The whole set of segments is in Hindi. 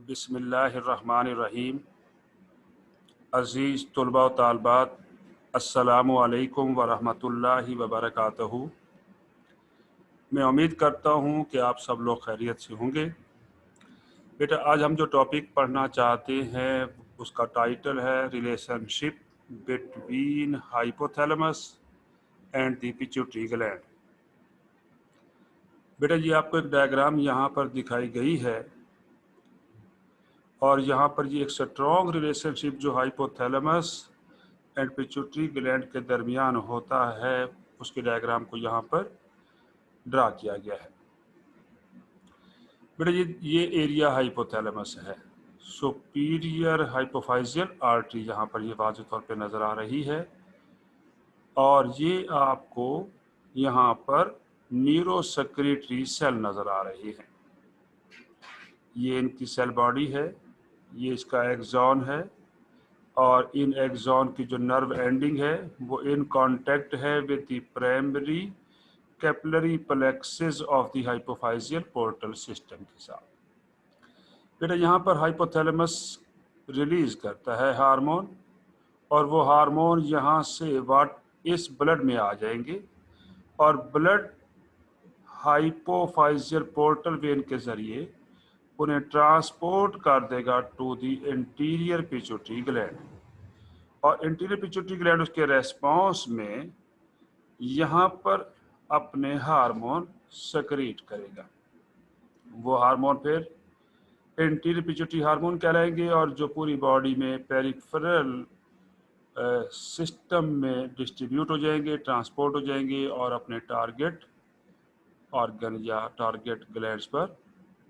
बिस्मिल्लाहिर्रहमानिर्रहीम। अज़ीज़ तुलबा व तालबात, अस्सलामु अलैकुम व रहमतुल्लाहि व बरकातहू। मैं उम्मीद करता हूँ कि आप सब लोग खैरियत से होंगे। बेटा, आज हम जो टॉपिक पढ़ना चाहते हैं उसका टाइटल है relationship between hypothalamus and the pituitary gland. बेटा, ये आपको एक डायग्राम यहाँ पर दिखाई गई है और यहाँ पर ये एक स्ट्रॉन्ग रिलेशनशिप जो हाइपोथैलेमस एंड पिट्यूटरी ग्लैंड के दरमियान होता है उसके डायग्राम को यहाँ पर ड्रा किया गया है। बेटा, ये एरिया हाइपोथैलेमस है। सुपीरियर हाइपोफाइजियल आर्टरी यहाँ पर ये वाज़ेह तौर पे नज़र आ रही है और ये आपको यहाँ पर न्यूरोसेक्रेटरी सेल नज़र आ रही है। ये इनकी सेल बॉडी है, ये इसका एक्सॉन है और इन एक्सॉन की जो नर्व एंडिंग है वो इन कांटेक्ट है with the primary capillary plexuses of the hypophyseal portal system के साथ। बेटा, यहाँ पर हाइपोथैलेमस रिलीज करता है हार्मोन और वो हार्मोन यहाँ से इस ब्लड में आ जाएंगे और ब्लड हाइपोफाइजियल पोर्टल वेन के जरिए उन्हें ट्रांसपोर्ट कर देगा to the anterior pituitary gland और इंटीरियर पिट्यूटरी ग्लैंड उसके रेस्पॉन्स में यहाँ पर अपने हार्मोन सेक्रेट करेगा। वो हार्मोन फिर इंटीरियर पिट्यूटरी हार्मोन कहलाएंगे और जो पूरी बॉडी में पेरिफेरल सिस्टम में डिस्ट्रीब्यूट हो जाएंगे, ट्रांसपोर्ट हो जाएंगे और अपने टारगेट ऑर्गन या टारगेट ग्लैंड्स पर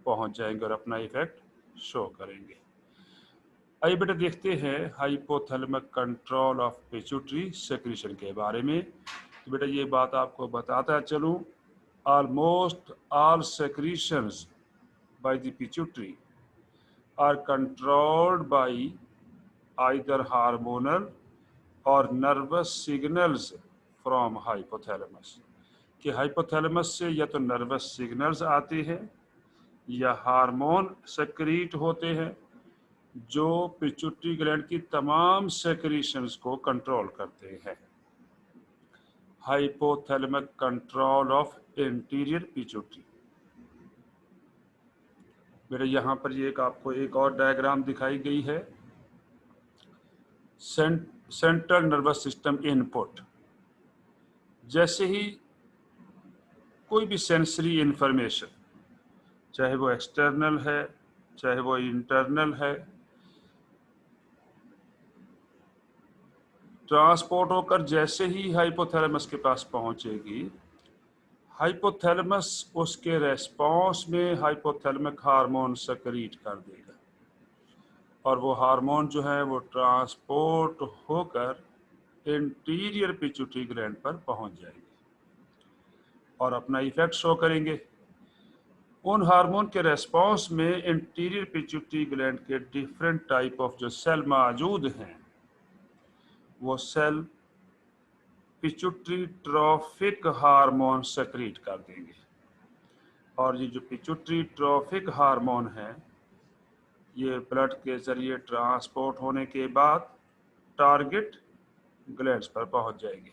पहुंच जाएंगे और अपना इफेक्ट शो करेंगे। आइए बेटा देखते हैं hypothalamic control of pituitary secretion के बारे में। तो बेटा, ये बात आपको बताता चलूँ, almost all secretions by the pituitary are controlled by either hormonal or nervous signals from hypothalamus। कि हाइपोथैलेमस से या तो नर्वस सिग्नल्स आते हैं या हार्मोन सेक्रीट होते हैं जो पिट्यूटरी ग्लैंड की तमाम सेक्रीशंस को कंट्रोल करते हैं। Hypothalamic control of interior pituitary. बेटा, यहाँ पर ये आपको एक और डायग्राम दिखाई गई है। सेंट्रल नर्वस सिस्टम इनपुट, जैसे ही कोई भी सेंसरी इंफॉर्मेशन, चाहे वो एक्सटर्नल है चाहे वो इंटरनल है, ट्रांसपोर्ट होकर जैसे ही हाइपोथैलेमस के पास पहुंचेगी, हाइपोथैलेमस उसके रेस्पॉन्स में हाइपोथैलेमिक हार्मोन सेक्रीट कर देगा और वो हार्मोन जो है वो ट्रांसपोर्ट होकर इंटीरियर पिट्यूटरी ग्लैंड पर पहुंच जाएंगे और अपना इफेक्ट शो करेंगे। उन हार्मोन के रेस्पॉन्स में इंटीरियर पिट्यूटरी ग्लैंड के डिफरेंट टाइप ऑफ जो सेल मौजूद हैं वो cell pituitary trophic hormone secrete कर देंगे और ये जो पिट्यूटरी ट्रॉफिक हार्मोन है ये ब्लड के जरिए ट्रांसपोर्ट होने के बाद टारगेट ग्लैंड्स पर पहुंच जाएंगे।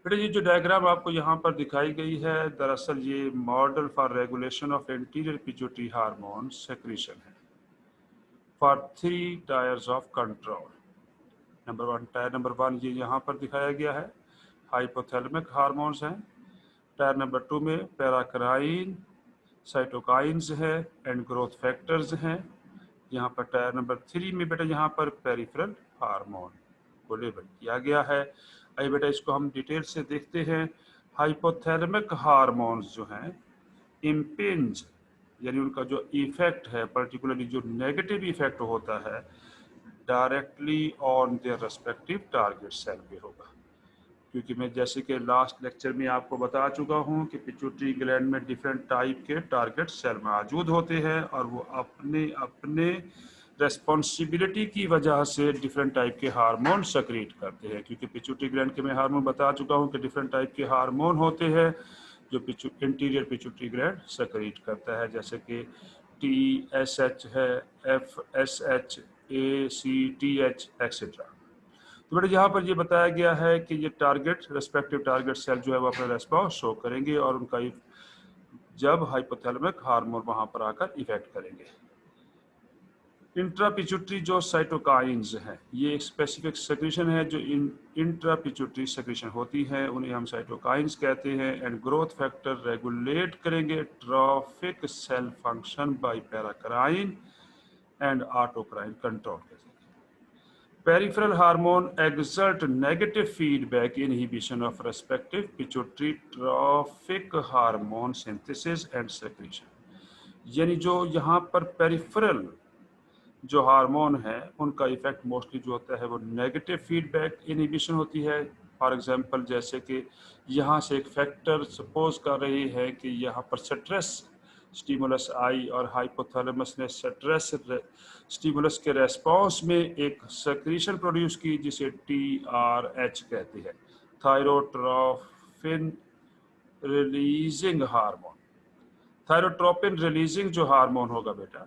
बेटा, ये जो डायग्राम आपको यहाँ पर दिखाई गई है दरअसल ये model for regulation of interior pituitary hormone secretion है for 3 tiers of control. Tier number 1 ये यहाँ पर दिखाया गया है, हाइपोथैलेमिक हार्मोन्स हैं। टायर नंबर 2 में पैराक्राइन, साइटोकाइंस है एंड ग्रोथ फैक्टर्स हैं। यहाँ पर टायर नंबर 3 में बेटा यहाँ पर पेरिफेरल हार्मोन को लेबल किया गया है। आइए बेटा, इसको हम डिटेल से देखते हैं। हाइपोथैलेमिक हार्मोन्स जो हैं इम्पिंज, यानी उनका जो इफेक्ट है, पर्टिकुलरली जो नेगेटिव इफेक्ट होता है directly on their respective target cell पे होगा, क्योंकि मैं जैसे कि लास्ट लेक्चर में आपको बता चुका हूँ कि पिट्यूटरी ग्लैंड में डिफरेंट टाइप के टारगेट सेल मौजूद होते हैं और वो अपने अपने रेस्पॉन्सिबिलिटी की वजह से डिफरेंट टाइप के हार्मोन सेक्रेट करते हैं। क्योंकि पिट्यूटरी ग्लैंड के मैं हार्मोन बता चुका हूँ कि डिफरेंट टाइप के हार्मोन होते हैं जो इंटीरियर पिट्यूटरी ग्लैंड सेक्रेट करता है, जैसे कि TSH है, FSH, ACTH एक्सेट्रा। तो बेटा यहाँ पर ये बताया गया है कि ये टारगेट रेस्पेक्टिव टारगेट सेल जो है वो अपना रेस्पॉन्स शो करेंगे और उनका जब हाइपोथैलेमिक हार्मोन वहाँ पर आकर इफेक्ट करेंगे। इंट्रापिट्यूटरी जो साइटोकाइंस हैं, ये एक स्पेसिफिक सेक्रेशन है जो इंट्रापिट्यूटरी सेक्रेशन होती है, उन्हें हम साइटोकाइंस कहते हैं। एंड ग्रोथ फैक्टर रेगुलेट करेंगे trophic cell function by paracrine and autocrine control करेंगे। Peripheral hormone exert negative feedback inhibition of respective pituitary trophic hormone synthesis and secretion। यानी जो यहाँ पर पेरिफेरल जो हार्मोन है उनका इफेक्ट मोस्टली जो होता है वो नेगेटिव फीडबैक इनहिबिशन होती है। फॉर एग्जांपल जैसे कि यहाँ से एक फैक्टर सपोज कर रही है कि यहाँ पर स्ट्रेस स्टिमुलस आई और हाइपोथैलेमस ने स्ट्रेस स्टिमुलस के रेस्पॉन्स में एक सेक्रीशन प्रोड्यूस की जिसे TRH कहते हैं, thyrotropin releasing hormone. Thyrotropin releasing जो हार्मोन होगा बेटा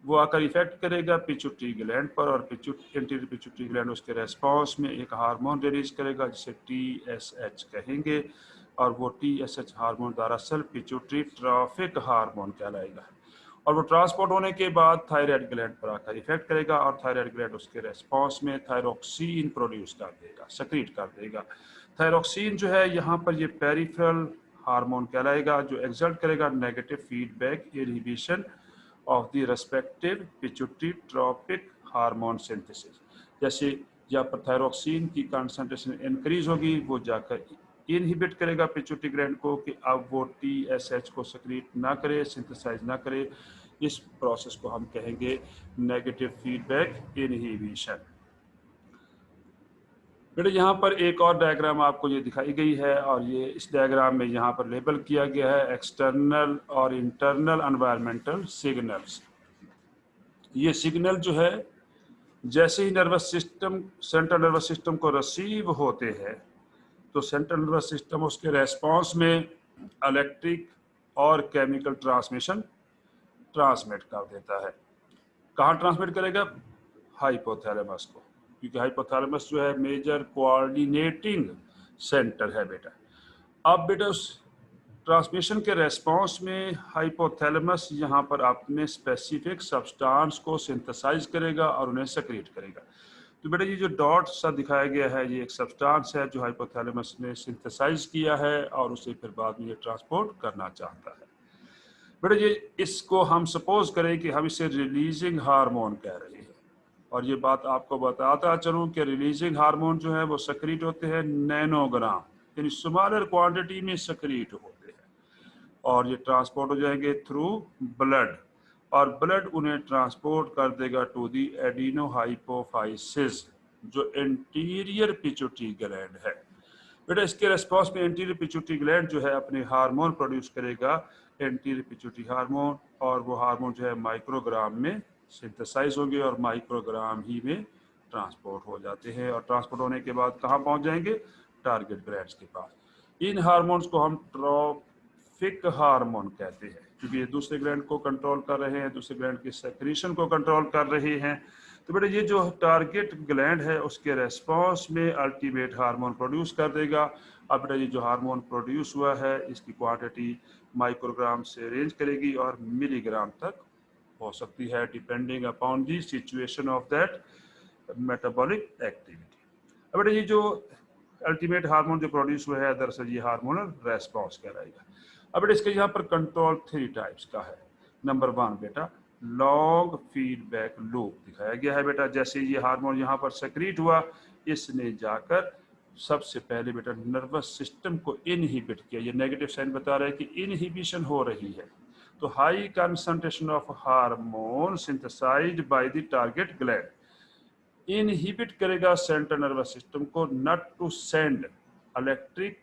वो आकर इफेक्ट करेगा पिट्यूटरी ग्लैंड पर और एंटीरियर पिट्यूटरी ग्लैंड उसके रेस्पॉन्स में एक हार्मोन रिलीज करेगा जिसे TSH कहेंगे और वो TSH हार्मोन दरअसल पिट्यूटरी ट्रॉफिक हार्मोन कहलाएगा और वो ट्रांसपोर्ट होने के बाद थायराइड ग्लैंड पर आकर इफेक्ट करेगा और थायराइड ग्लैंड उसके रेस्पॉन्स में थायरोक्सिन प्रोड्यूस कर देगा, सक्रीट कर देगा। थायरोक्सिन जो है यहाँ पर ये पेरिफेरल हार्मोन कहलाएगा जो एक्सर्ट करेगा negative feedback inhibition of the respective pituitary tropic hormone synthesis। जैसे यहाँ पर थायरोक्सिन की कंसंट्रेशन इंक्रीज होगी वो जाकर इनहिबिट करेगा पिट्यूटरी ग्लैंड को कि अब वो TSH को सक्रीट ना करे, सिंथेसाइज ना करे। इस प्रोसेस को हम कहेंगे नेगेटिव फीडबैक इनहिबिशन। बेटा यहाँ पर एक और डायग्राम आपको ये दिखाई गई है और ये इस डायग्राम में यहाँ पर लेबल किया गया है एक्सटर्नल और इंटरनल एनवायरमेंटल सिग्नल्स। ये सिग्नल जो है जैसे ही nervous system central nervous system को रिसीव होते हैं तो सेंट्रल नर्वस सिस्टम उसके रेस्पॉन्स में इलेक्ट्रिक और केमिकल ट्रांसमिशन ट्रांसमिट कर देता है। कहाँ ट्रांसमिट करेगा? हाइपोथैलेमस को, क्योंकि हाइपोथैलेमस जो है मेजर कोऑर्डिनेटिंग सेंटर है बेटा। अब बेटा उस ट्रांसमिशन के रेस्पॉन्स में हाइपोथैलेमस यहाँ पर अपने स्पेसिफिक सब्सटेंस को सिंथेसाइज करेगा और उन्हें सेक्रेट करेगा। तो बेटा ये जो डॉट सा दिखाया गया है ये एक सब्सटेंस है जो हाइपोथैलेमस ने सिंथेसाइज किया है और उसे फिर बाद में ये ट्रांसपोर्ट करना चाहता है। बेटा ये इसको हम सपोज करें कि हम इसे रिलीजिंग हार्मोन कह रहे हैं और ये बात आपको बताता चलूं कि रिलीजिंग हार्मोन जो है वो सक्रीट होते हैं नैनोग्राम, यानी स्मॉलर क्वांटिटी में सक्रीट होते हैं और ये ट्रांसपोर्ट हो जाएंगे थ्रू ब्लड और ब्लड उन्हें ट्रांसपोर्ट कर देगा टू दी एडिनोहाइपोफाइसिस जो एंटीरियर पिट्यूटरी ग्लैंड है। बेटा इसके रेस्पॉन्स में एंटीरियर पिट्यूटरी ग्लैंड जो है अपने हार्मोन प्रोड्यूस करेगा, एंटीरियर पिट्यूटरी हार्मोन, और वो हार्मोन जो है माइक्रोग्राम में सिंथेसाइज होंगे और माइक्रोग्राम ही में ट्रांसपोर्ट हो जाते हैं और ट्रांसपोर्ट होने के बाद कहाँ पहुँच जाएंगे? टारगेट ग्लैंड्स के पास। इन हार्मोन्स को हम ट्रॉफिक हार्मोन कहते हैं क्योंकि ये दूसरे ग्लैंड को कंट्रोल कर रहे हैं, दूसरे ग्लैंड की सेक्रीशन को कंट्रोल कर रहे हैं। तो बेटा ये जो टारगेट ग्लैंड है उसके रेस्पॉन्स में अल्टीमेट हार्मोन प्रोड्यूस कर देगा। अब बेटा ये जो हार्मोन प्रोड्यूस हुआ है इसकी क्वांटिटी माइक्रोग्राम से रेंज करेगी और मिलीग्राम तक हो सकती है depending upon the situation of that metabolic activity. अब बेटा ये जो अल्टीमेट हार्मोन जो प्रोड्यूस हुआ है दरअसल ये हार्मोनल रेस्पॉन्स कहलाएगा। अब बेटा इसके यहाँ पर कंट्रोल 3 टाइप्स का है। नंबर 1 बेटा लॉन्ग फीडबैक लूप दिखाया गया है। बेटा जैसे ये हार्मोन यहाँ पर सेक्रीट हुआ इसने जाकर सबसे पहले बेटा नर्वस सिस्टम को इनहिबिट किया। ये नेगेटिव साइन बता रहा है कि इनहिबिशन हो रही है। तो high concentration of hormone synthesized by the target gland inhibit करेगा सेंट्रल नर्वस सिस्टम को नॉट टू सेंड इलेक्ट्रिक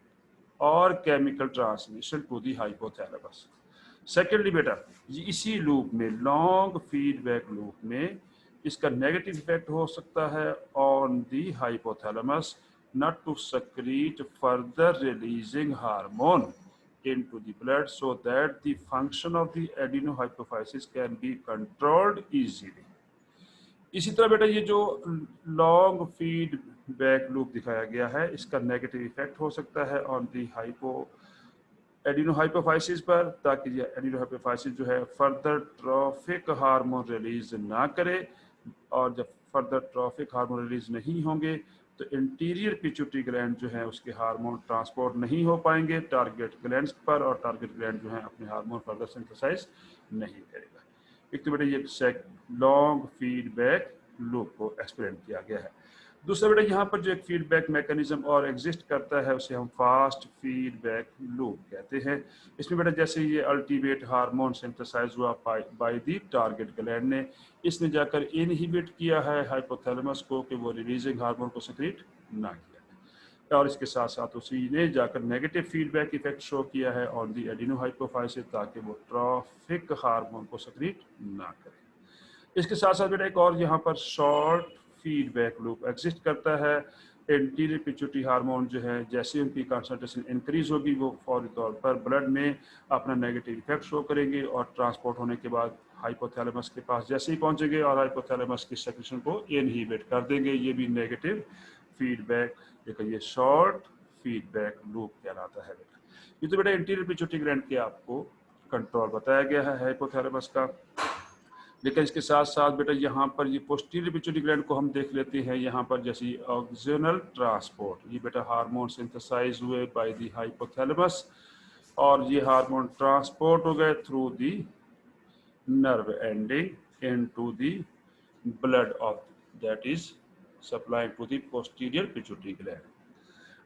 और chemical transmission to the hypothalamus. Secondly बेटा इसी लूप में लॉन्ग फीडबैक लूप में इसका नेगेटिव इफेक्ट हो सकता है on the hypothalamus not to secrete further releasing hormone into the blood so that the function of the adenohypophysis can be controlled easily. इसी तरह बेटा ये जो लॉन्ग फीडबैक लूप दिखाया गया है, इसका नेगेटिव इफेक्ट हो सकता है ऑन दी एडिनोहाइपोफाइसिस पर, ताकि ये एडिनोहाइपोफाइसिस जो है फर्दर ट्रॉफिक हार्मोन रिलीज ना करे, और जब फर्दर ट्रॉफिक हार्मोन रिलीज नहीं होंगे तो इंटीरियर पिट्यूटरी ग्लैंड जो है उसके हार्मोन ट्रांसपोर्ट नहीं हो पाएंगे टारगेट ग्लैंड्स पर, और टारगेट ग्लैंड जो है अपने हार्मोन फर्दर सिंथेसाइज नहीं करेगा। एक तो बेटा ये लॉन्ग फीडबैक लूप को एक्सप्लेन किया गया है। दूसरा बेटा यहाँ पर जो एक फीडबैक मैकेनिज्म और एग्जिस्ट करता है उसे हम फास्ट फीडबैक लूप कहते हैं। इसमें बेटा जैसे ये अल्टीमेट हार्मोन सिंथेसाइज हुआ बाय दी टारगेट ग्लैंड ने, इसने जाकर इनहिबिट किया है हाइपोथैलेमस को कि वो रिलीजिंग हार्मोन को सेक्रेट ना किया, और इसके साथ साथ उसी ने जाकर नेगेटिव फीडबैक इफेक्ट शो किया है ऑन दी एडिनोहाइपोफाइसिस, ताकि वो ट्रॉफिक हार्मोन को सेक्रेट ना करे। इसके साथ साथ बेटा एक और यहाँ पर शॉर्ट फीडबैक लूप एग्जिस्ट करता है। एंटीरियर पिट्यूटरी हार्मोन जो है जैसे उनकी कंसंट्रेशन इंक्रीज होगी वो फौरी तौर पर ब्लड में अपना नेगेटिव इफेक्ट शो करेंगे, और ट्रांसपोर्ट होने के बाद हाइपोथैलेमस के पास जैसे ही पहुंचेंगे और हाइपोथैलेमस की सेक्रेशन को इनहिबिट कर देंगे। ये भी नेगेटिव फीडबैक, लेकिन ये शॉर्ट फीडबैक लूप कहलाता है बेटा। ये तो बेटा इंटीरियर पिट्यूटरी ग्लैंड के आपको कंट्रोल बताया गया है हाइपोथैलेमस का, लेकिन इसके साथ साथ बेटा यहाँ पर ये पोस्टीरियर पिट्यूटरी ग्लैंड को हम देख लेते हैं। यहाँ पर जैसे ऑक्सिनल ट्रांसपोर्ट, ये बेटा हार्मोन सिंथेसाइज हुए बाय द हाइपोथैलेमस, और ये हार्मोन ट्रांसपोर्ट हो गए through the nerve ending into the blood of that is supplying to the posterior pituitary gland.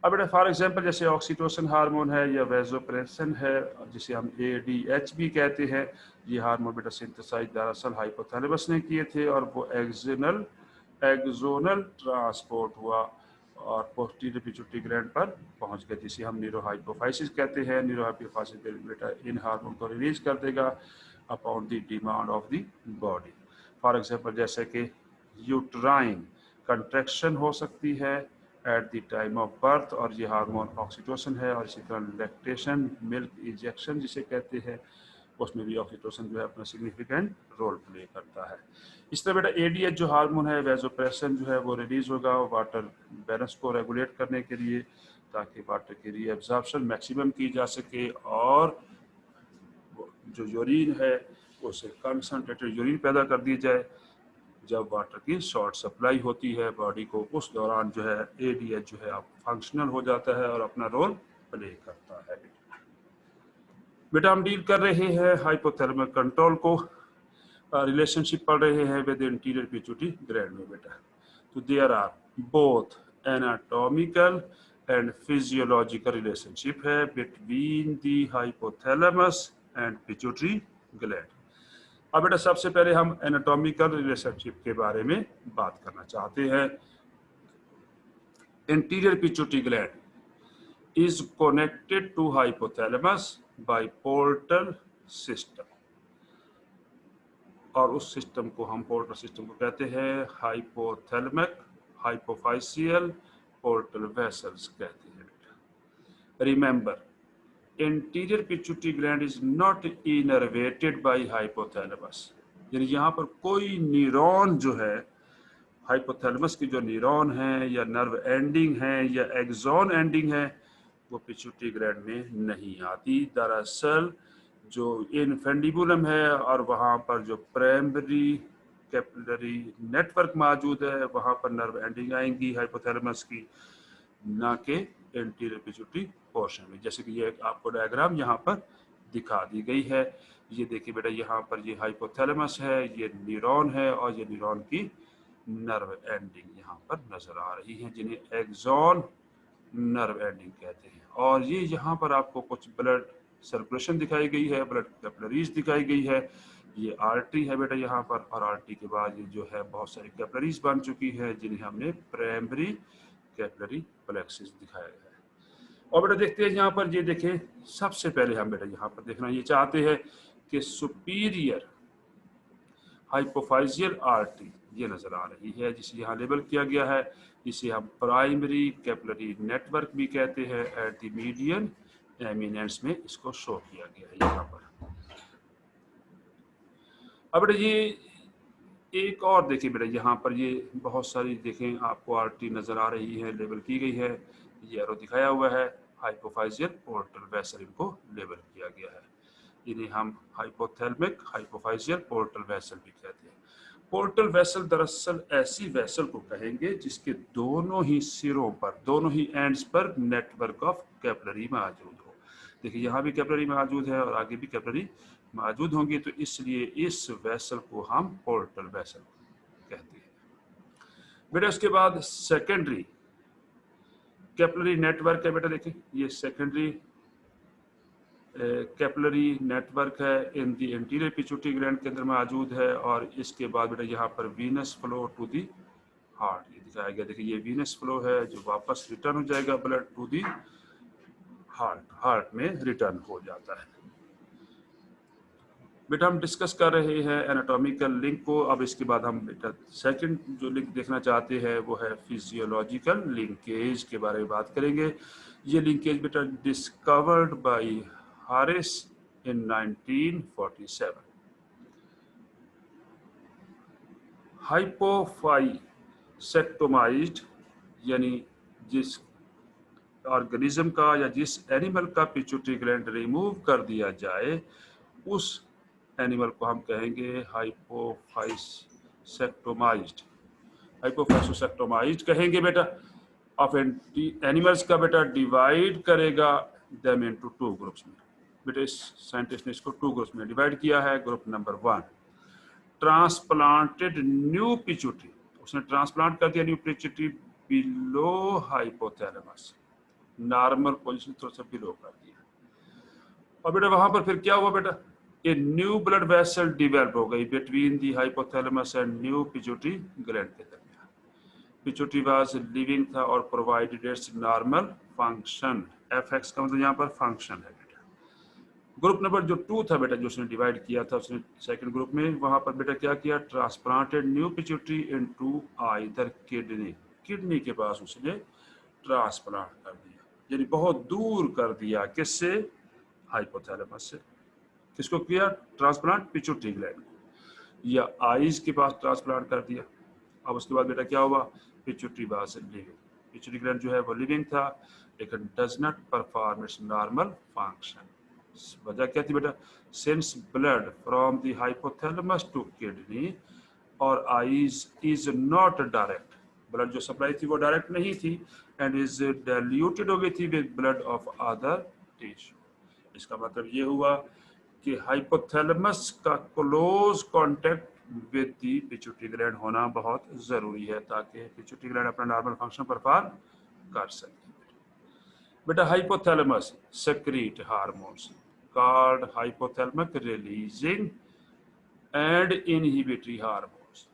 अब बेटा फॉर एग्जांपल जैसे ऑक्सीटोसिन हार्मोन है या वेसोप्रेसिन है जिसे हम ADH भी कहते हैं, ये हार्मोन बेटा सिंथेसाइज दरअसल हाइपोथैलेमस ने किए थे, और वो एक्सोनल ट्रांसपोर्ट हुआ और पोस्टीरियर पिट्यूटरी ग्लैंड पर पहुंच गए, जिसे हम न्यूरोहाइपोफाइसिस कहते हैं। न्यूरोहाइपोफाइसिस बेटा इन हार्मोन को रिलीज कर देगा upon the demand of the body. For example जैसे कि यूट्राइन कंट्रैक्शन हो सकती है at the time of birth, और ये हार्मोन ऑक्सीटोसिन है, और इसी तरह लैक्टेशन मिल्क इंजेक्शन जिसे कहते हैं उसमें भी ऑक्सीटोसिन जो है अपना सिग्निफिकेंट रोल प्ले करता है। इस तरह बेटा ADH जो हार्मोन है वेसोप्रेसिन जो है वो रिलीज होगा वाटर बैलेंस को रेगुलेट करने के लिए, ताकि वाटर की रीअब्जॉर्प्शन मैक्सिमम की जा सके, और जो यूरिन है उसे कंसंट्रेटेड यूरिन पैदा कर दी जाए। जब वाटर की शॉर्ट सप्लाई होती है बॉडी को, उस दौरान जो है ADH जो है आप फंक्शनल हो जाता है और अपना रोल प्ले करता है। बेटा हम डील कर रहे हैं हाइपोथैलेमिक कंट्रोल को, रिलेशनशिप पढ़ रहे हैं विद इंटीरियर पिट्यूटरी ग्लैंड में बेटा। तो there are both anatomical and physiological relationship है between the hypothalamus and pituitary gland. अब बेटा सबसे पहले हम एनाटॉमिकल रिलेशनशिप के बारे में बात करना चाहते हैं। Anterior pituitary gland is connected to hypothalamus by portal system, और उस सिस्टम को हम पोर्टल सिस्टम को कहते हैं हाइपोथैलेमिक हाइपोफाइसियल पोर्टल वेसल्स कहते हैं बेटा। Remember interior pituitary gland is not innervated bye hypothalamus, यानी यहाँ पर कोई न्यूरॉन जो है हाइपोथैलेमस की जो न्यूरॉन है या नर्व एंडिंग है या एक्सॉन एंडिंग है वो पिट्यूटरी ग्लैंड में नहीं आती। दरअसल जो इनफेंडिबुलम है और वहाँ पर जो प्राइमरी कैपिलरी नेटवर्क मौजूद है वहाँ पर नर्व एंडिंग आएंगी हाइपोथैलेमस की, ना के एंटीरियर पिट्यूटरी पोर्शन में। जैसे कि ये आपको डायग्राम यहाँ पर दिखा दी गई है। ये देखिए बेटा यहाँ पर ये हाइपोथैलेमस है, ये न्यूरॉन है, और ये न्यूरॉन की नर्व एंडिंग यहाँ पर नजर आ रही है जिन्हें एक्सॉन नर्व एंडिंग कहते हैं। और ये यहाँ पर आपको कुछ ब्लड सर्कुलेशन दिखाई गई है, ब्लड कैपिलरीज दिखाई गई है। ये आर्टरी है बेटा यहाँ पर, और आर्टरी के बाद ये जो है बहुत सारी कैपिलरीज बन चुकी है जिन्हें हमने प्राइमरी कैपिलरी प्लेक्सिस दिखाया है। और बेटा देखते हैं यहाँ पर, ये देखें सबसे पहले हम बेटा यहाँ पर देखना ये चाहते हैं कि सुपीरियर हाइपोफाइजियल आर्टरी ये नजर आ रही है जिसे यहाँ लेबल किया गया है, इसे हम प्राइमरी कैपिलरी नेटवर्क भी कहते हैं एट द मीडियन एमिनेंस में इसको शो किया गया है यहाँ पर। अब बेटा ये एक और देखिए बेटा, यहाँ पर ये बहुत सारी देखें आपको आर्टरी नज़र आ रही है, लेबल की गई है, ये एरो दिखाया हुआ है, हाइपोफाइजियल पोर्टल वेसल इनको लेबल किया गया है। इन्हें हम हाइपोथैलेमिक हाइपोफाइजियल पोर्टल वेसल भी कहते हैं। पोर्टल वेसल दरअसल ऐसी वेसल को कहेंगे जिसके दोनों ही सिरों पर, दोनों ही एंड्स पर नेटवर्क ऑफ कैपिलरी मौजूद हो। देखिए यहाँ भी कैपिलरी मौजूद है और आगे भी कैपिलरी मौजूद होंगी, तो इसलिए इस वेसल को हम पोर्टल वेसल कहते हैं। बेटा उसके बाद सेकेंडरी कैपिलरी नेटवर्क है बेटा, देखिए ये सेकेंडरी कैपिलरी नेटवर्क है इन दी एंटीरियर पिट्यूटरी ग्लैंड के अंदर मौजूद है। और इसके बाद बेटा यहाँ पर venous flow to the heart ये दिखाया गया। देखिए ये वीनस फ्लो है जो वापस रिटर्न हो जाएगा ब्लड टू दी हार्ट में रिटर्न हो जाता है। बेटा हम डिस्कस कर रहे हैं एनाटॉमिकल लिंक को। अब इसके बाद हम बेटा सेकंड जो लिंक देखना चाहते हैं वो है फिजियोलॉजिकल लिंकेज के बारे में बात करेंगे। ये लिंकेज बेटा डिस्कवर्ड बाय हारिस इन 1947। हाइपोफाइसेक्टोमाइज्ड यानी जिस ऑर्गेनिज्म का या जिस एनिमल का पिट्यूटरी ग्लैंड रिमूव कर दिया जाए उस एनिमल को हम कहेंगे हाइपोफाइसोसेक्टोमाइज्ड कहेंगे बेटा। ऑफ एनिमल्स का बेटा डिवाइड करेगा देम इनटू टू ग्रुप्स में। बेटा इस साइंटिस्ट ने इसको टू ग्रुप्स में डिवाइड किया है। Group number 1 transplanted new pituitary, उसने ट्रांसप्लांट कर दिया new pituitary below hypothalamus, normal position थोड़ा सा बिलो कर दिया। और बेटा वहां पर फिर क्या हुआ बेटा, a new blood vessel develop हो गई between the hypothalamus and new pituitary gland के दरमियान। पिट्यूटरी वाज लिविंग था और provided it's normal function. FX का मतलब यहाँ पर फंक्शन है बेटा। ग्रुप नंबर जो 2 था बेटा जो उसने डिवाइड किया था, उसने सेकंड ग्रुप में वहां पर बेटा क्या किया, transplanted new pituitary into either kidney, kidney के पास उसने ट्रांसप्लांट कर दिया, यानी बहुत दूर कर दिया। किससे? हाइपोथैलेमस से। किसको किया ट्रांसप्लांट? पिट्यूटरी ग्लैंड को। या आईज के पास ट्रांसप्लांट कर दिया। अब उसके बाद बेटा क्या हुआ, pituitary was living, pituitary gland जो है वो लिविंग था लेकिन does not perform its normal function. वजह क्या थी बेटा, since blood from the hypothalamus to kidney और eyes is not direct, blood जो सप्लाई थी वो डायरेक्ट नहीं थी एंड इज डाइल्यूटेड हो गई थी with blood of other tissue. इसका मतलब ये हुआ कि हाइपोथैलेमस का close contact with the pituitary gland होना बहुत जरूरी है ताकि पिट्यूटरी ग्लैंड अपना नॉर्मल फंक्शन परफॉर्म कर सके। बेटा hypothalamus secrete hormones called hypothalamic releasing and inhibitory hormones.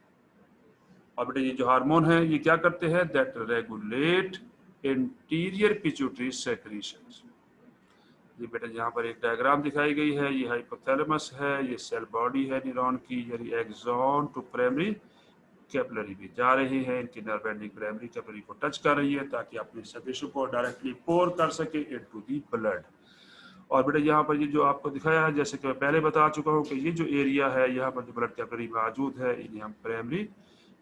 और बेटा ये जो हार्मोन है ये क्या करते हैं, that regulate interior pituitary secretions. ये बेटा यहाँ पर एक डायग्राम दिखाई गई है, ये हाइपोथैलेमस है, ये सेल बॉडी है न्यूरॉन की, यानी एक्सॉन टू प्राइमरी कैपिलरी भी जा रही है, इनकी नर्व एंडिंग प्राइमरी कैपिलरी को टच कर रही है ताकि अपने सेक्रेशन को डायरेक्टली पोर कर सके इनटू दी ब्लड। और बेटा यहाँ पर ये जो आपको दिखाया है, जैसे कि मैं पहले बता चुका हूँ कि ये जो एरिया है यहाँ पर जो ब्लड कैपिलरी मौजूद है इन्हें हम प्राइमरी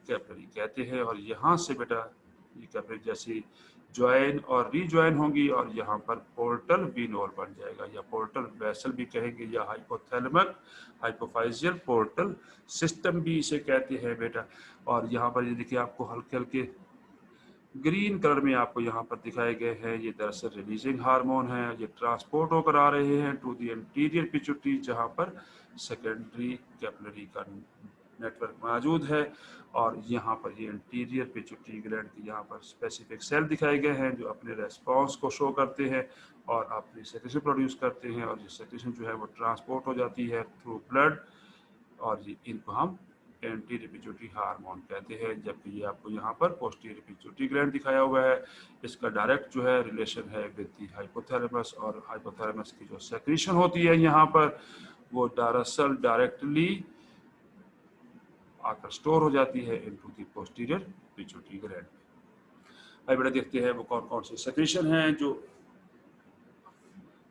कैपिलरी कहते हैं। और यहाँ से बेटा ये कैपिलरी जैसी ज्वाइन और रीज्वाइन होंगी और यहाँ पर पोर्टल वीनोल बन जाएगा या पोर्टल वेसल भी कहेंगे या हाइपोथैलेमिक हाइपोफाइजियल पोर्टल सिस्टम भी इसे कहते हैं बेटा। और यहाँ पर ये देखिए आपको हल्के हल्के ग्रीन कलर में आपको यहाँ पर दिखाए गए हैं, ये दरअसल रिलीजिंग हार्मोन है, ये ट्रांसपोर्ट होकर आ रहे हैं टू दी इंटीरियर पिट्यूटरी जहाँ पर सेकेंडरी कैपिलरी का नेटवर्क मौजूद है। और यहाँ पर ये इंटीरियर पिट्यूटरी ग्लैंड की यहाँ पर स्पेसिफिक सेल दिखाए गए हैं जो अपने रेस्पॉन्स को शो करते हैं और अपनी सेक्रेशन प्रोड्यूस करते हैं और ये सेक्रेशन जो है वो ट्रांसपोर्ट हो जाती है थ्रू ब्लड और ये इनको हम एंटीरियर पिट्यूटरी हार्मोन कहते हैं। जबकि ये आपको यहाँ पर पोस्टीरियर पिट्यूटरी ग्लैंड दिखाया हुआ है, इसका डायरेक्ट जो है रिलेशन है विद दी हाइपोथैलेमस और हाइपोथैलेमस की जो सेक्रेशन होती है यहाँ पर वो दरअसल डायरेक्टली आकर स्टोर हो जाती है into the posterior pituitary gland. अब बेटा देखते हैं वो कौन कौन से सेक्रेशन हैं जो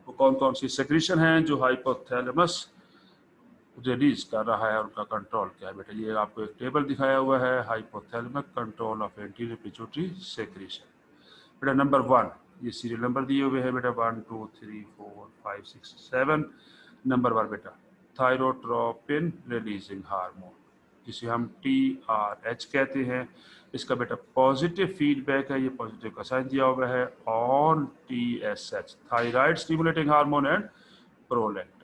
वो कौन कौन सी सेक्रेशन हैं जो हाइपोथैलेमस रिलीज कर रहा है, उनका कंट्रोल क्या है बेटा। ये आपको एक टेबल दिखाया हुआ है, hypothalamic control of anterior pituitary secretion. बेटा नंबर 1, ये सीरियल नंबर दिए हुए हैं बेटा, 1 2 3 4 5 6 7। नंबर 1 बेटा थायरोट्रोपिन रिलीजिंग हार्मोन, जिसे हम TRH कहते हैं। इसका बेटा पॉजिटिव फीडबैक है, ये पॉजिटिव का साइन दिया हुआ है, on TSH thyroid stimulating hormone and prolactin.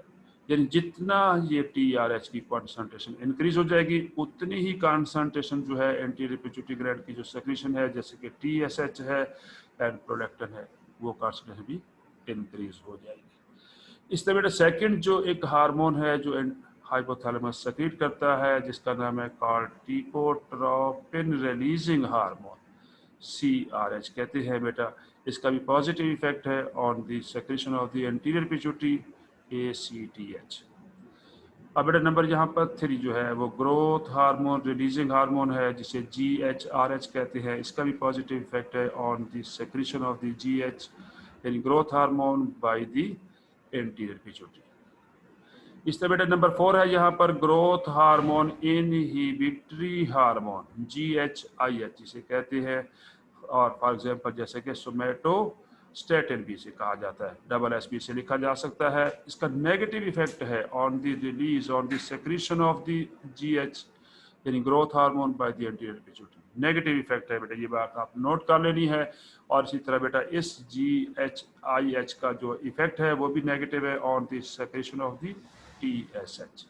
यानी जितना ये TRH की कॉन्सेंट्रेशन इंक्रीज हो जाएगी, उतनी ही कॉन्सेंट्रेशन जो है एंटीरियर पिट्यूटरी ग्लैंड की जो सेक्रेशन है, जैसे कि TSH है एंड प्रोलैक्टिन है, वो कॉन्सेंट्रेशन भी इंक्रीज हो जाएगी। इस तरह बेटा सेकंड जो एक हार्मोन है जो हाइपोथैलेमस सेक्रेट करता है, जिसका नाम है कॉर्टिकोट्रोपिन रिलीजिंग हार्मोन, CRH कहते हैं बेटा। इसका भी पॉजिटिव इफेक्ट है on the secretion of the anterior pituitary, ACTH। अब बेटा नंबर यहाँ पर 3 जो है वो ग्रोथ हार्मोन रिलीजिंग हार्मोन है, जिसे GHRH कहते हैं। इसका भी पॉजिटिव इफेक्ट है on the secretion of the GH यानी growth hormone by the anterior pituitary. इस तरह बेटा नंबर 4 है यहाँ पर growth hormone inhibitory hormone, GHIH जिसे कहते हैं, और फॉर एग्जाम्पल जैसे कि सोमेटोस्टेटिन भी इसे कहा जाता है, SSB से लिखा जा सकता है। इसका नेगेटिव इफेक्ट है on the release on the secretion of the GH यानी growth hormone by the anterior pituitary. Negative effect है बेटा, ये बात आप नोट कर लेनी है। और इसी तरह बेटा इस GHIH का जो इफेक्ट है वो भी नेगेटिव है on the secretion of the TSH।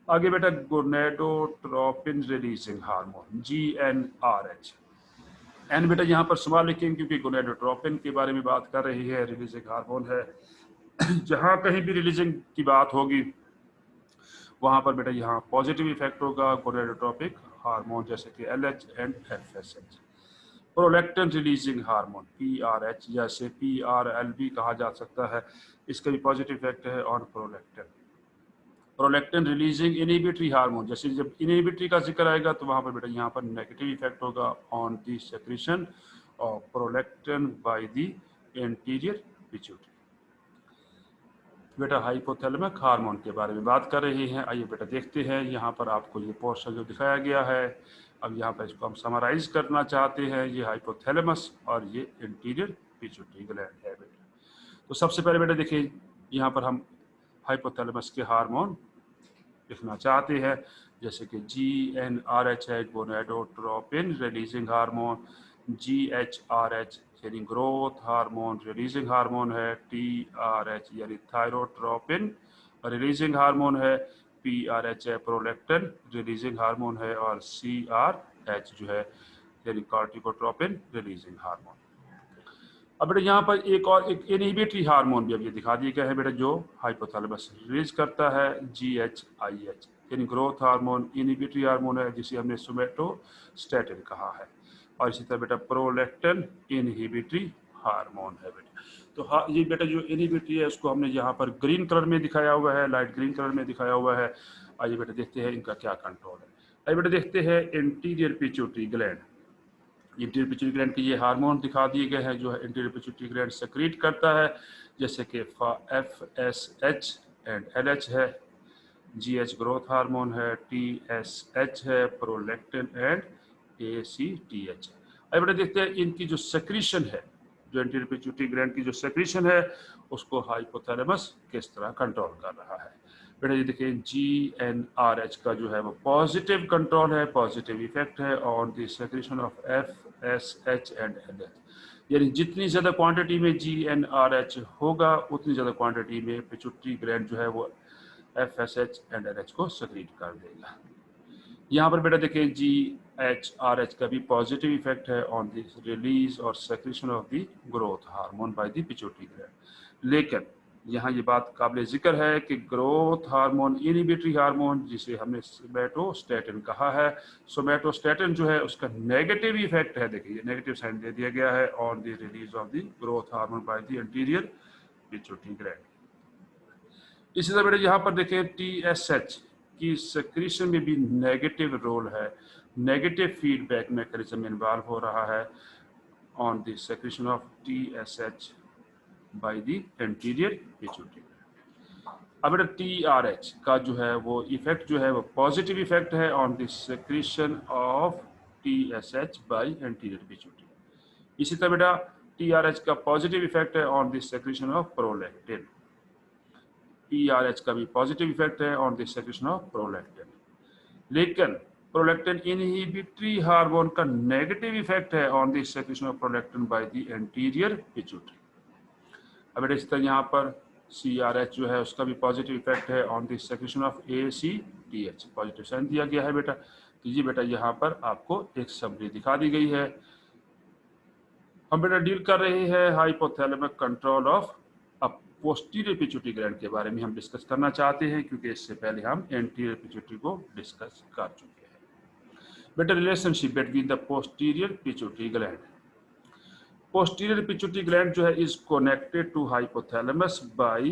आगे बेटा गोनेडोट्रोपिन रिलीजिंग हार्मोन, GnRH। एन बेटा यहाँ पर स्मॉल लिखेंगे क्योंकि गोनेडोट्रोपिन के बारे में बात कर रही है, रिलीजिंग हार्मोन है। जहाँ कहीं भी रिलीजिंग की बात होगी वहाँ पर बेटा यहाँ पॉजिटिव इफेक्ट होगा गोनेडोट्रोपिक हार्मोन, जैसे कि LH and FSH। Prolactin releasing hormone, PRH, जैसे PRL भी कहा जा सकता है, इसका भी पॉजिटिव इफेक्ट है on prolactin. Prolactin releasing inhibitory hormone, जैसे जब इनहिबिटरी का जिक्र आएगा तो वहाँ पर बेटा यहाँ पर नेगेटिव इफेक्ट होगा on the secretion of prolactin by the anterior pituitary. बेटा हाइपोथैलेमिक हार्मोन के बारे में बात कर रहे हैं। आइए बेटा देखते हैं, यहाँ पर आपको ये पोर्शन जो दिखाया गया है, अब यहाँ पर इसको हम समराइज करना चाहते हैं। ये हाइपोथैलेमस और ये एंटीरियर पिट्यूटरी ग्लैंड है बेटा। तो सबसे पहले बेटा देखिए, यहाँ पर हम हाइपोथैलेमस के हार्मोन लिखना चाहते हैं, जैसे कि GnRH है गोनेडोट्रोपिन रिलीजिंग हार्मोन, GHRH यानी ग्रोथ हार्मोन रिलीजिंग हार्मोन है, TRH यानी थायरोट्रोपिन रिलीजिंग हार्मोन है, PRH है प्रोलैक्टिन रिलीजिंग हार्मोन है, और CRH जो है यानी कॉर्टिकोट्रोपिन रिलीजिंग हार्मोन। अब बेटा यहाँ पर एक और एक इनहिबिटरी हार्मोन भी अब ये दिखा दिया गया है बेटा, जो हाइपोथैलेमस रिलीज करता है, GHIH यानी ग्रोथ हार्मोन इनहिबिटरी हार्मोन है, जिसे हमने सोमेटोस्टेटिन कहा है। और इसी तरह बेटा प्रोलैक्टिन इनहिबिटरी हार्मोन है बेटा। तो ये बेटा जो इनहिबिटरी है उसको हमने यहाँ पर ग्रीन कलर में दिखाया हुआ है, लाइट ग्रीन कलर में दिखाया हुआ है। आइए बेटा देखते हैं इनका क्या कंट्रोल है। आइए बेटा देखते हैं anterior pituitary gland. Anterior pituitary gland के ये हार्मोन दिखा दिए गए हैं जो एंटीरियर पिट्यूटरी ग्लैंड सेक्रेट करता है, जैसे कि FSH एंड LH है, GH ग्रोथ हार्मोन है, TSH है प्रोलैक्टिन एंड ACTH। अब बेटा देखते हैं इनकी जो सेक्रेशन है, जो एंटीरियर पिट्यूटरी ग्लैंड की जो सेक्रेशन है उसको हाइपोथैलेमस किस तरह कंट्रोल कर रहा है। बेटा ये देखिए GnRH का जो है वो पॉजिटिव कंट्रोल है, पॉजिटिव इफेक्ट है on the secretion of FSH and LH। यानी जितनी ज़्यादा क्वांटिटी में GnRH होगा उतनी ज़्यादा क्वांटिटी में पिट्यूटरी ग्लैंड जो है वो FSH एंड LH को सेक्रेट कर देगा। यहाँ पर बेटा देखिए GHRH का भी पॉजिटिव इफेक्ट है ऑन द रिलीज और secretion of the growth hormone by the pituitary gland. लेकिन यहाँ ये बात काबिल जिक्र है कि ग्रोथ हार्मोन इनहिबिटरी हार्मोन, जिसे हमने सोमेटोस्टेटिन कहा है, सोमेटोस्टेटिन जो है उसका नेगेटिव इफेक्ट है, देखिए नेगेटिव साइन दे दिया गया है on the release of the growth hormone by the anterior pituitary gland. इसी तरह बेटा यहाँ पर देखें TSH की सेक्रेशन में भी नेगेटिव रोल है, नेगेटिव फीडबैक मैकेनिज्म इन्वॉल्व हो रहा है on the secretion of TSH by the anterior pituitary. अब बेटा TRH का जो है वो इफेक्ट जो है वो पॉजिटिव इफेक्ट है on the secretion of TSH by anterior pituitary. इसी तरह बेटा TRH का पॉजिटिव इफेक्ट है on the secretion of prolactin. TRH का भी पॉजिटिव इफेक्ट है on the secretion of prolactin. लेकिन प्रोलैक्टिन इनहिबिटरी हार्मोन का नेगेटिव इफेक्ट है on the secretion of prolactin by the anterior pituitary. अब बेटा इस तरह यहाँ पर CRH जो है उसका भी पॉजिटिव इफेक्ट है on the secretion of ACTH। Positive sign दिया गया है बेटा। तो ये बेटा यहाँ पर आपको एक समरी दिखा दी गई है। हम बेटा डील कर रहे हैं hypothalamic control of posterior pituitary gland के बारे में हम डिस्कस करना चाहते हैं, क्योंकि इससे पहले हम एंटीरियर पिट्यूटरी को डिस्कस कर चुके हैं। बेटा relationship between the posterior pituitary gland. Posterior pituitary gland जो है is connected to hypothalamus by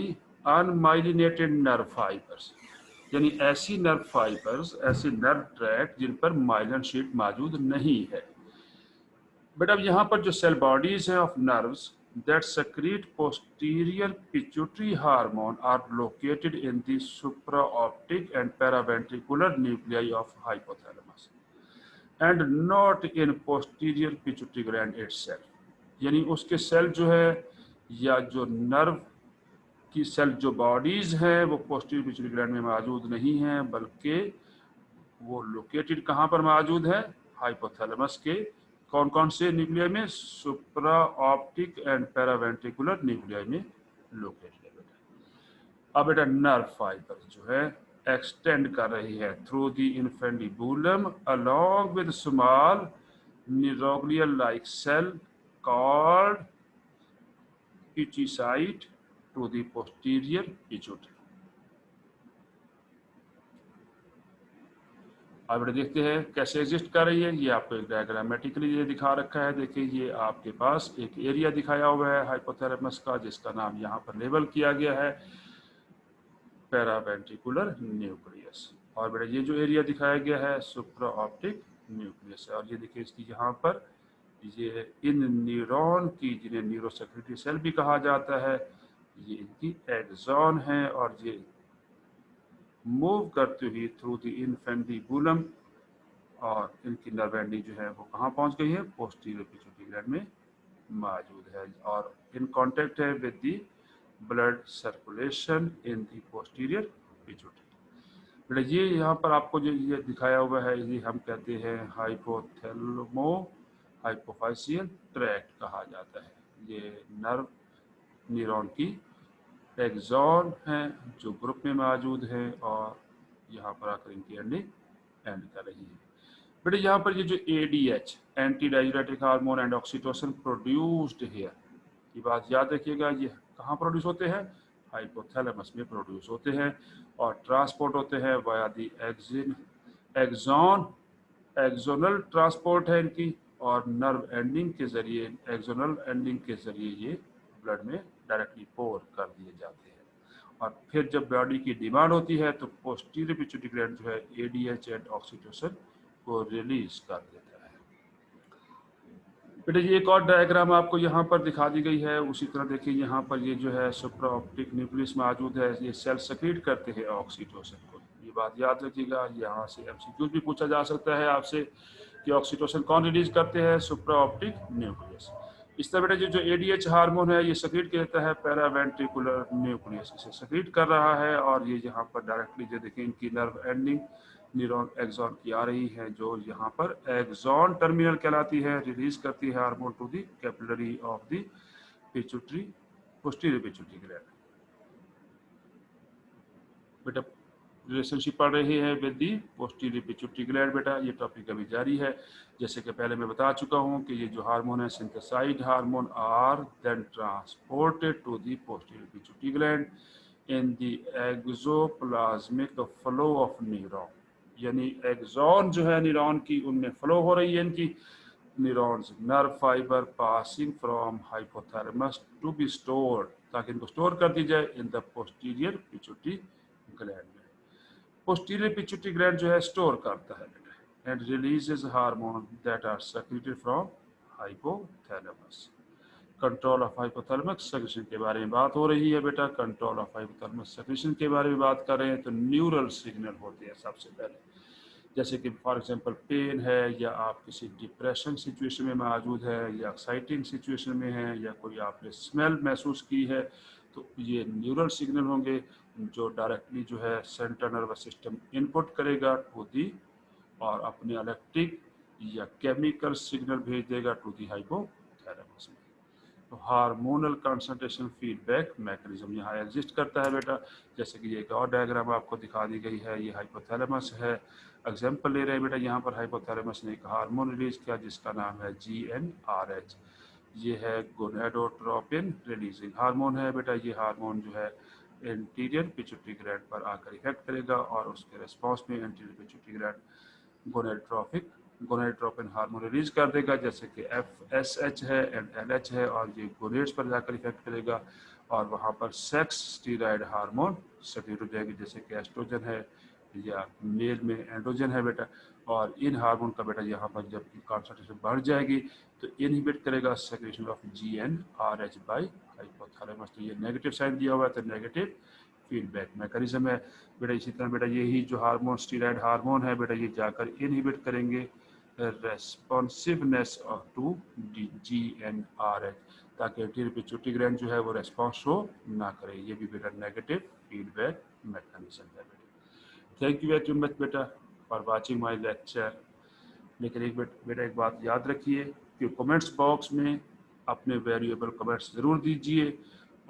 unmyelinated nerve fibres, यानी ऐसी नर्व फाइबर्स, ऐसे नर्व ट्रैक्ट जिन पर माइलिन शीट मौजूद नहीं है। बट अब यहाँ पर जो सेल बॉडीज हैं of nerves that secrete posterior pituitary hormone are located in the supraoptic and paraventricular nuclei of hypothalamus and not in posterior pituitary gland itself। यानी उसके सेल जो है या जो नर्व की सेल जो बॉडीज हैं वो पोस्टीरियर पिट्यूटरी ग्लैंड में मौजूद नहीं हैं, बल्कि वो लोकेटेड कहाँ पर मौजूद है? हाइपोथैलेमस के कौन कौन से न्यूक्लियाई में? सुप्रा ऑप्टिक एंड पैरावेंट्रिकुलर न्यूक्लियाई में लोकेटेड है। अब बेटा नर्व फाइबर जो है एक्सटेंड कर रही है through the infundibulum along with small neuroglial like cell called pituicyte to the posterior pituitary. अब बेटा देखते हैं कैसे एग्जिस्ट कर रही है। ये आपको एक डायग्रामेटिकली ये दिखा रखा है। देखिए ये आपके पास एक एरिया दिखाया हुआ है हाइपोथैलेमस का, जिसका नाम यहाँ पर लेबल किया गया है पैरावेंट्रिकुलर न्यूक्लियस। और बेटा ये जो एरिया दिखाया गया है सुप्रा ऑप्टिक न्यूक्लियस है। और ये देखिए इसकी यहाँ पर ये इन न्यूरॉन की, जिन्हें न्यूरोसेक्रेटरी सेल भी कहा जाता है, ये इनकी एक्सॉन है और ये मूव करती हुई थ्रू द इन्फेंडिबुलम और इनकी नर्व एंडिंग जो है वो कहाँ पहुँच गई है? पोस्टीरियर पिट्यूटरी ग्लैंड में मौजूद है और इन कांटेक्ट है with the blood circulation in the posterior pituitary. बेटा ये यहाँ पर आपको जो ये दिखाया हुआ है ये हम कहते हैं हाइपोथैलेमो हाइपोफाइसियल ट्रैक्ट कहा जाता है। ये नर्व न्यूरॉन की एक्सॉन है जो ग्रुप में मौजूद है और यहाँ पर आकर इनकी एंडिंग एंड कर रही है। बेटा यहाँ पर ये जो ADH anti diuretic hormone and oxytocin produced here, ये बात याद रखिएगा, ये कहाँ प्रोड्यूस होते हैं? हाइपोथैलेमस में प्रोड्यूस होते हैं और ट्रांसपोर्ट होते हैं वाया दी एक्सॉन। एक्सोनल ट्रांसपोर्ट है इनकी और नर्व एंडिंग के जरिए, एक्सोनल एंडिंग के जरिए ये ब्लड में डायरेक्टली पोर कर दिए जाते हैं और फिर जब बॉडी की डिमांड होती है तो पोस्टीरियर पिट्यूटरी ग्लैंड जो है ADH एंड ऑक्सीटोसिन को रिलीज कर देता है। बेटा ये एक और डायग्राम आपको यहाँ पर दिखा दी गई है। उसी तरह देखिए यहाँ पर ये जो है सुप्रा ऑप्टिक न्यूक्लियस मौजूद है, ये सेल सेक्रेट करते हैं ऑक्सीटोसिन को। ये बात याद रखिएगा, यहाँ से MCQ भी पूछा जा सकता है आपसे कि ऑक्सीटोसिन कौन रिलीज करते हैं? सुप्रा ऑप्टिक न्यूक्लियस। इस तरह बेटा जो ADH हार्मोन है ये सेक्रेट करता है पैरावेंट्रिकुलर न्यूक्लियस, इसे सेक्रेट कर रहा है और ये यहाँ पर डायरेक्टली जो देखें इनकी नर्व एंडिंग न्यूरॉन एक्सॉन की आ रही है जो यहाँ पर एक्सॉन टर्मिनल कहलाती है, रिलीज करती है hormone to the capillary of the pituitary posterior pituitary gland. बेटा रिलेशनशिप पढ़ रहे हैं with the posterior pituitary gland. बेटा ये टॉपिक अभी जारी है। जैसे कि पहले मैं बता चुका हूँ कि ये जो हार्मोन है synthesized hormone are then transported to the posterior pituitary gland in the axoplasmic flow of neuron, यानी एक्सॉन जो है न्यूरॉन की उनमें फ्लो हो रही है इनकी neurons nerve fibre passing from hypothalamus to be stored, ताकि इनको स्टोर कर दी जाए in the posterior pituitary gland में। पोस्टीरियर पिट्यूटरी ग्लैंड जो है स्टोर करता है and releases hormone that are secreted from hypothalamus. Control of hypothalamus secretion के बारे में बात हो रही है बेटा। कंट्रोल ऑफ हाइपोथैलेमस सेक्रेशन के बारे में बात कर रहे हैं तो न्यूरल सिग्नल होते हैं सबसे पहले, जैसे कि फॉर एग्जांपल पेन है, या आप किसी डिप्रेशन सिचुएशन में मौजूद है, या एक्साइटिंग सिचुएशन में है, या कोई आपने स्मेल महसूस की है, तो ये न्यूरल सिग्नल होंगे जो डायरेक्टली जो है सेंट्रल नर्वस सिस्टम इनपुट करेगा टू दी, और अपने इलेक्ट्रिक या केमिकल सिग्नल भेज देगा टू दी हाइपोथैलेमस में। तो हार्मोनल कंसंट्रेशन फीडबैक मैकेनिज्म यहाँ एग्जिस्ट करता है बेटा। जैसे कि ये एक और डायग्राम आपको दिखा दी गई है, ये हाइपोथैलेमस है। एग्जाम्पल ले रहे हैं बेटा, यहाँ पर हाइपोथैलेमस ने एक हार्मोन रिलीज किया जिसका नाम है GnRH। ये है गोनेडोट्रोपिन रिलीजिंग हार्मोन है बेटा। ये हार्मोन जो है एंटीरियर पिट्यूटरी ग्लैंड पर आकर इफेक्ट करेगा और उसके रिस्पॉन्स में anterior pituitary gland gonadotropin hormone release कर देगा, जैसे कि FSH है एंड LH है, और ये गोनेड्स पर जाकर इफेक्ट करेगा और वहाँ पर सेक्स स्टीरॉयड हार्मोन सेक्रेट हो जाएगी, जैसे कि एस्ट्रोजन है या मेल में एंड्रोजन है बेटा। और इन हार्मोन का बेटा यहाँ पर जब कॉन्सेंट्रेशन बढ़ जाएगी तो इनहिबिट करेगा secretion of GnRH by hypothalamus. तो ये नेगेटिव साइन दिया हुआ है, तो नेगेटिव फीडबैक मैकेनिज्म है बेटा। इसी तरह बेटा यही जो हार्मोन स्टीरॉयड हार्मोन है बेटा, ये जाकर इनहिबिट करेंगे रेस्पॉन्सिवनेस ऑफ टू GnRH, ताकि एंटीरियर पिट्यूटरी ग्लैंड जो है वो रेस्पॉन्स शो ना करे। ये भी बेटा नेगेटिव फीडबैक मैकेनिज्म है बेटा। थैंक यू वेरी मच बेटा फॉर वाचिंग माय लेक्चर। लेकिन एक बेटा एक बात याद रखिए कि कमेंट्स बॉक्स में अपने वैल्यूएबल कमेंट्स ज़रूर दीजिए,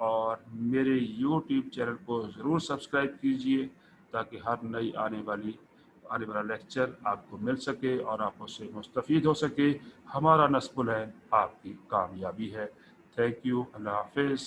और मेरे यूट्यूब चैनल को ज़रूर सब्सक्राइब कीजिए ताकि हर नई आने वाला लेक्चर आपको मिल सके और आप उससे मुस्तफ़ीद हो सके। हमारा नस्बुल है आपकी कामयाबी है। थैंक यू, अल्लाह हाफिज़।